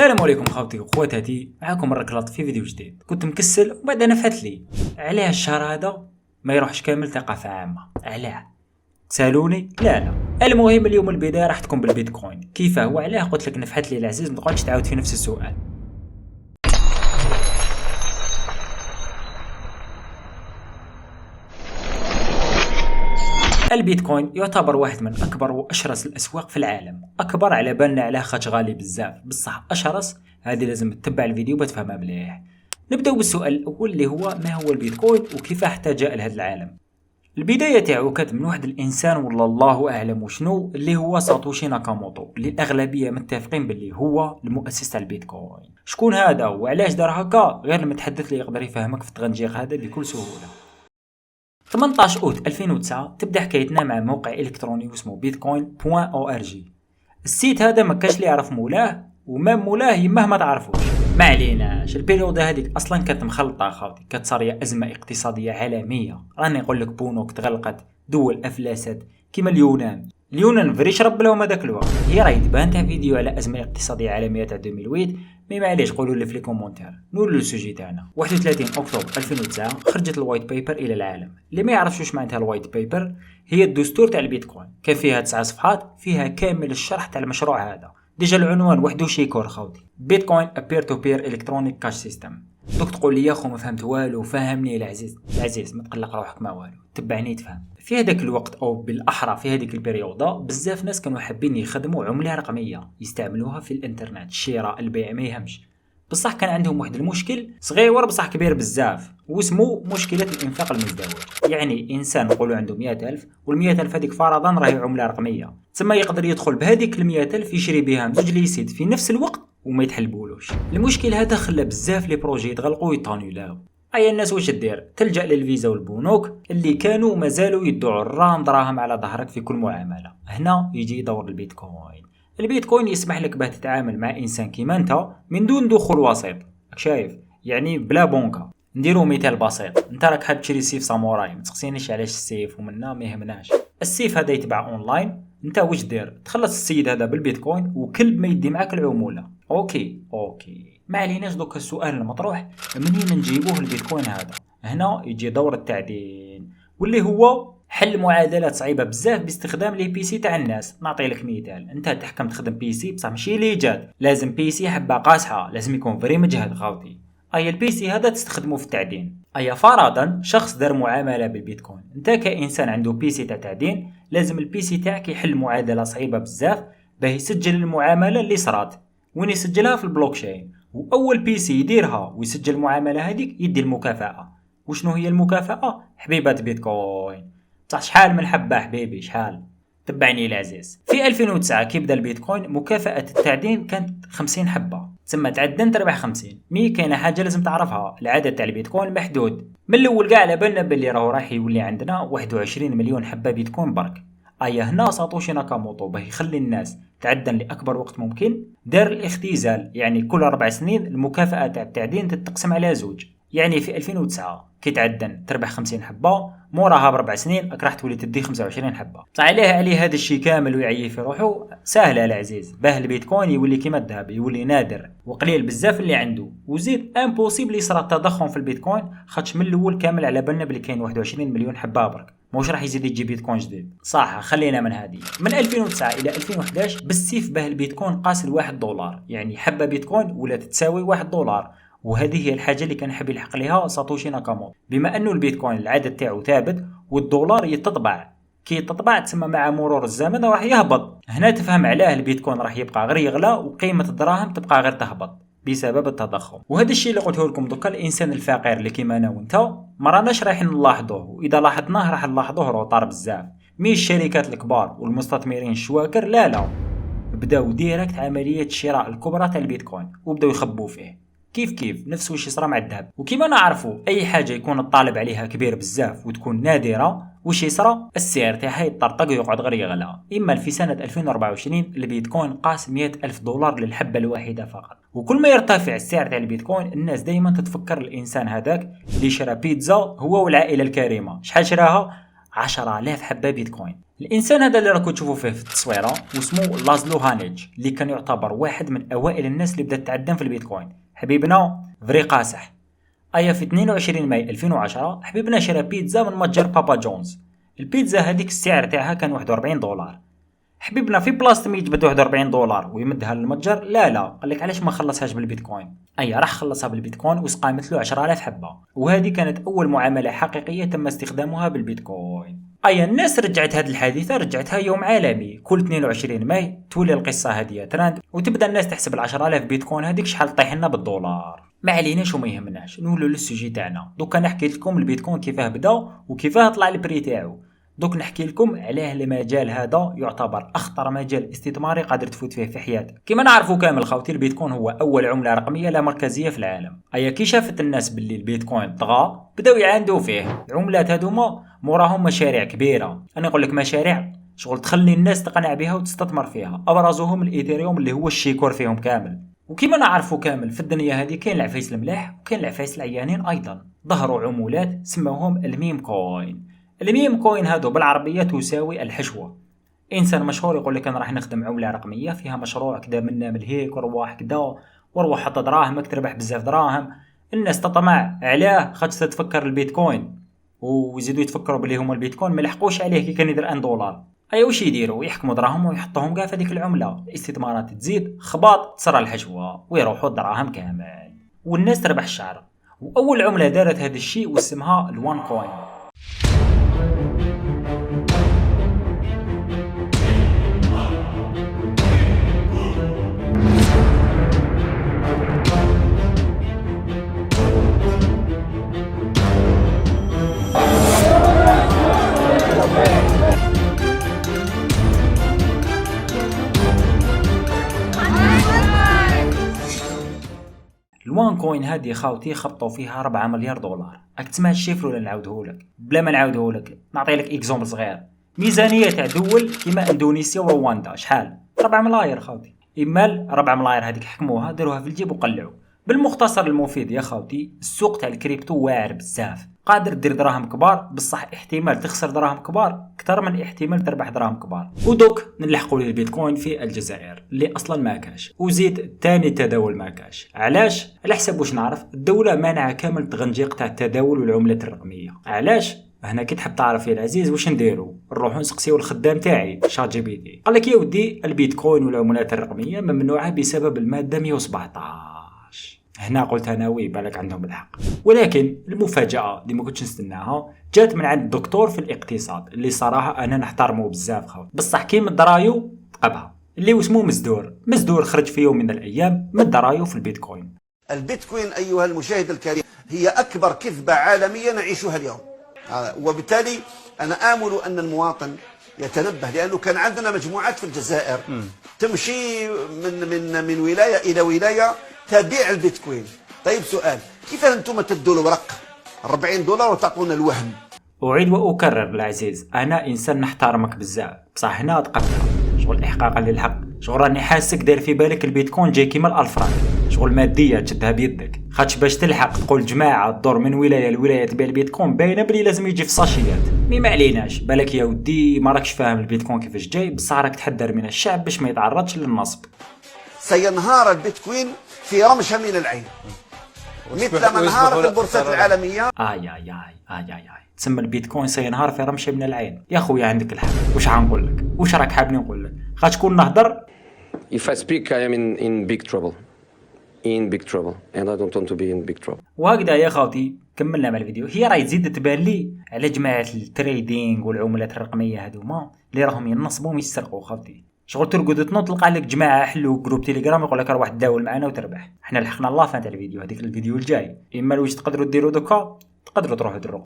السلام عليكم خوتي وخواتاتي، معكم الركلاط في فيديو جديد. كنت مكسل وبعد نفعت لي علاه الشهر هذا ما يروحش كامل ثقافة عامة. علاه تسالوني؟ لا. المهم اليوم البداية راح تكون بالبيتكوين. كيفاه وعلاه؟ قلت لك نفحت لي العزيز، ما تقعدش تعاود في نفس السؤال. البيتكوين يعتبر واحد من اكبر واشرس الاسواق في العالم. اكبر على بالنا علاه خاطش غالي بزاف، بصح اشرس هذه لازم تتبع الفيديو بتفهمها مليح. نبداو بالسؤال الاول اللي هو ما هو البيتكوين وكيف حتى جاء لهذا العالم. البدايه تاعو كانت من واحد الانسان والله الله اعلم وشنو، اللي هو ساتوشي ناكاموتو، اللي الاغلبيه متفقين باللي هو المؤسس تاع البيتكوين. شكون هذا وعلاش دار هكا؟ غير المتحدث اللي يقدر يفهمك في التغنجيق هذا بكل سهوله. 18 اوت 2009 تبدا حكايتنا مع موقع الكتروني اسمه bitcoin.org. السيت هذا ما كاش اللي يعرف مولاه، وما مولاه يمه ما تعرفوش. ما عليناش، البيريود هذيك اصلا كانت مخلطه خاوتي، كانت صاريه ازمه اقتصاديه عالميه. راني نقول لك بونوك تغلقت، دول افلست كيما اليونان فري شرب لهم هذاك الوقت. هي راهي تبان تاع فيديو على ازمه اقتصاديه عالميه تاع 2008. مي معليش قولوا لي في لي كومونتير. نقول له سوجي تاعنا 31 اكتوبر 2009 خرجت الوايت بيبر الى العالم. اللي ما يعرفش واش معناتها الوايت بيبر، هي الدستور تاع البيتكوين. كان فيها 9 صفحات فيها كامل الشرح تاع المشروع هذا. ديجا العنوان وحده شيكور خاوتي، بيتكوين ا بير تو بير الكترونيك كاش سيستم. دوك تقول لي يا خو ما فهمت والو. فهمني العزيز ما تقلق روحك ما والو، تبعني تفهم. في هذاك الوقت او بالاحرى في هذيك البريوده بزاف ناس كانوا حابين يخدموا عمله رقميه يستعملوها في الانترنت، الشراء البيع ما يهمش. بصح كان عندهم واحد المشكل صغير بصح كبير بزاف، واسمه مشكله الانفاق المزدوج. يعني انسان نقولوا عنده 100,000 وال100,000 هذيك فرضا راهي عمله رقميه، تسمى يقدر يدخل بهذيك ال100,000 يشري بها زوج ليسيد في نفس الوقت وما يتحلبولوش. المشكل هذا خلى بزاف لي بروجي يتغلقوا ويطانيولاو. اي الناس واش دير؟ تلجا للفيزا والبنوك اللي كانوا مازالوا يدعوا الرام دراهم على ظهرك في كل معامله. هنا يجي يدور البيتكوين يسمح لك باه تتعامل مع انسان كيما انت من دون دخول وسيط. شايف؟ يعني بلا بونكا. نديرو مثال بسيط، انت راك حاب تشري سيف ساموراي، ما تسقسينيش علاش السيف ومنا ما يهمناش. السيف هذا يتباع اونلاين، انت واش دير؟ تخلص السيد هذا بالبيتكوين وكل ما يدي معك العموله. اوكي ما عليناش. دوك السؤال المطروح، منين نجيبوه البيتكوين هذا؟ هنا يجي دور التعدين، واللي هو حل معادلات صعيبه بزاف باستخدام لي بي سي تاع الناس. نعطي لك مثال، انت تحكم تخدم بي سي بصح ماشي لي جاد، لازم بي سي حبه قاصحه، لازم يكون فري مجهد خاوتي. اي البي سي هذا تستخدمه في التعدين. اي فرضا شخص دار معامله بالبيتكوين، انت كانسان عنده بي سي تاع تعدين لازم البي سي تاعك يحل معادله صعيبه بزاف باه يسجل المعامله اللي صرات. وين يسجلها؟ في البلوكشين. واول بي سي يديرها ويسجل المعامله هذيك يدي المكافاه. وشنو هي المكافاه؟ حبيبات بيتكوين. صح شحال من حبه حبيبي شحال؟ تبعني العزيز. في 2009 كي بدا البيتكوين مكافاه التعدين كانت 50 حبه، تسمى تعدن تربح 50. مي كاينه حاجه لازم تعرفها، العدد تاع البيتكوين محدود. من الاول كاع على بالنا باللي راح يولي عندنا 21 مليون حبه بيتكوين برك. ايا هنا ساتوشي ناكاموتو باه يخلي الناس تعدن لاكبر وقت ممكن دار الاختزال، يعني كل 4 سنين المكافاه تاع التعدين تتقسم على زوج. يعني في 2009 كي تعدن تربح 50 حبه، موراها ب4 سنين راح تولي تدي 25 حبه. صح عليه هذا الشيء كامل ويعيي في روحه سهله العزيز، باه البيتكوين يولي كيما الذهب، يولي نادر وقليل بزاف اللي عنده. وزيد امبوسيبل يصرى التضخم في البيتكوين، خاطش من الاول كامل على بالنا بلي كاين 21 مليون حبه برك، موش راح يزيد يجي بيتكوين جديد. صح خلينا من هذه. من 2009 الى 2011 بالسيف باه البيتكوين قاس $1، يعني حبه بيتكوين ولا تساوي $1. وهذه هي الحاجه اللي كان حاب يلحق ليها ساتوشي ناكاموتو. بما انه البيتكوين العدد تاعو ثابت والدولار يتطبع، كي يتطبع تسمى مع مرور الزمن راح يهبط. هنا تفهم علاه البيتكوين راح يبقى غير يغلى وقيمه الدراهم تبقى غير تهبط بسبب التضخم. وهذا الشيء اللي قلته لكم دوكا، الانسان الفقير اللي كيما انا وانت ما راناش رايحين نلاحظوه، واذا لاحظناه راح نلاحظوه روطار بزاف. مي الشركات الكبار والمستثمرين الشواكر لا بداو ديريكت عمليه الشراء الكبرى تاع البيتكوين وبداو يخبوا فيه. كيف نفس وش يصرى مع الذهب. وكما نعرفوا اي حاجه يكون الطالب عليها كبير بزاف وتكون نادره، وش يصرى؟ السعر تاعها يطرطق ويقعد غير يغلى. اما في سنه 2024 البيتكوين قاس $100,000 للحبه الواحده فقط. وكل ما يرتفع السعر تاع البيتكوين الناس دائما تتفكر الانسان هذاك اللي شرى بيتزا هو والعائله الكريمه. شحال شراها؟ 10,000 حبه بيتكوين. الانسان هذا اللي راكم تشوفوا فيه في التصويره واسمه لازلو هانيج، اللي كان يعتبر واحد من اوائل الناس اللي بدات تعدم في البيتكوين. حبيبنا فري قاصح. ايا في 22 ماي 2010 حبيبنا شرى بيتزا من متجر بابا جونز. البيتزا هذيك السعر تاعها كان 41 دولار. حبيبنا في بلاصه ما يجبد 41 دولار ويمدها للمتجر، لا قال لك علاش ما خلصهاش بالبيتكوين. راح خلصها بالبيتكوين وسقامت له 10000 حبه، وهذه كانت اول معامله حقيقيه تم استخدامها بالبيتكوين. الناس رجعت هذه الحادثه رجعتها يوم عالمي، كل 22 ماي تولي القصه هذه ترند وتبدا الناس تحسب 10000 بيتكوين هذيك شحال طيح لنا بالدولار. ما عليناش وما يهمناش، نولوا للسوجي تاعنا. دوكا نحكي لكم البيتكوين كيفاه بدا وكيفاه طلع البري تاعو. دوك نحكي لكم علاه المجال هذا يعتبر اخطر مجال استثماري قادر تفوت فيه في حياتك. كما نعرفوا كامل خوتي، البيتكوين هو اول عمله رقميه لا مركزيه في العالم. كي شافت الناس باللي البيتكوين طغى بداو يعاندوا فيه. العملات هذوما موراهم مشاريع كبيره، انا نقول لك مشاريع شغل تخلي الناس تقنع بها وتستثمر فيها. ابرزهم الايثيريوم اللي هو الشيكور فيهم كامل. وكما نعرفوا كامل في الدنيا هذه كاين العفايس الملاح وكاين العفايس العيانين ايضا. ظهروا عمولات سموهم الميم كوين. الميم كوين هادو بالعربية تساوي الحشوة. انسان مشهور يقول لك انا راح نخدم عملة رقمية فيها مشروع كدا منا من هيك ورواح كدا وروح حط دراهمك تربح بزاف دراهم. الناس تطمع علاه خاطر تفكر البيتكوين ويزيدوا يتفكروا بلي هما البيتكوين ما لحقوش عليه كي كان يدير 1 دولار. واش يديروا؟ يحكموا دراهم ويحطوهم كاع في هذيك العملة. الاستثمارات تزيد، خباط تصرى الحشوة ويروحوا الدراهم كامل والناس تربح الشعر. واول عملة دارت هذا الشيء واسمها الوان كوين. الوان كوين هذه خاوتي خبطوا فيها 4 مليار دولار. راك تسمع الشيفر ولا نعاودهولك؟ بلا ما نعاودهولك نعطي لك اكزومبل صغير. ميزانيه تاع دول كيما اندونيسيا ورواندا شحال؟ 4 ملاير خاوتي. اما 4 ملاير هذيك حكموها داروها في الجيب وقلعوا. بالمختصر المفيد يا خاوتي، السوق تاع الكريبتو واعر بزاف. قادر دير دراهم كبار، بصح احتمال تخسر دراهم كبار اكثر من احتمال تربح دراهم كبار. ودوك نلحقوا للبيتكوين في الجزائر اللي اصلا ما كاش، وزيد ثاني تداول ما كاش. علاش؟ على حسب واش نعرف الدوله مانعه كامل التغنجيق تاع التداول والعملات الرقميه. علاش؟ هنا كي تحب تعرف يا العزيز واش نديروا، نروحوا نسقسيو الخدام تاعي شات جي بي تي. قال لك يا ودي البيتكوين والعملات الرقميه ممنوعه بسبب الماده 117. هنا قلت انا وي بالك عندهم الحق. ولكن المفاجاه اللي ما كنتش نستناها جات من عند الدكتور في الاقتصاد اللي صراحه انا نحترمه بزاف خوت، بصح كي من درايو تقبها، اللي اسمه مزدور خرج في يوم من الايام من درايو في البيتكوين. البيتكوين ايها المشاهد الكريم هي اكبر كذبه عالميه نعيشها اليوم، وبالتالي انا امل ان المواطن يتنبه، لانه كان عندنا مجموعات في الجزائر تمشي من ولايه الى ولايه تبيع البيتكوين. طيب سؤال، كيف انتم تدوا الورق 40 دولار وتعطونا الوهم؟ اعيد واكرر العزيز، انا انسان نحترمك بزاف، بصح هنا تقبلها شغل احقاقا للحق. شغل راني حاسك داير في بالك البيتكوين جاي كيما الالفرانك، شغل ماديه تشدها بيدك. خاطش باش تلحق تقول جماعه تدور من ولايه لولايه تبيع البيتكوين باينه بلي لازم يجي في ساشيات. ما عليناش، بالك يا ودي ما راكش فاهم البيتكوين كيفاش جاي، بصح راك تحذر من الشعب باش ما يتعرضش للنصب. سينهار البيتكوين في رمشه من العين مثل ما انهارت البورصات العالميه. آي تسمى البيتكوين سينهار في رمشه من العين. يا خويا عندك الحق، واش غنقول لك؟ واش راك حابني نقول لك؟ غتكون نهضر. If I speak I am in big trouble and I don't want to be in big trouble. وهكذا يا خوتي كملنا مع الفيديو. هي راهي تزيد تبان لي على جماعه التريدينغ والعملات الرقميه هذوما اللي راهم ينصبوا ويسرقوا خوتي. شغل ترقد تنوض تلقى لك جماعه حلو جروب تيليجرام يقول لك روح تداول معنا وتربح. احنا لحقنا الله فات الفيديو. هذيك الفيديو الجاي اما واش تقدروا ديروا دوكا تقدروا تروحوا ديروا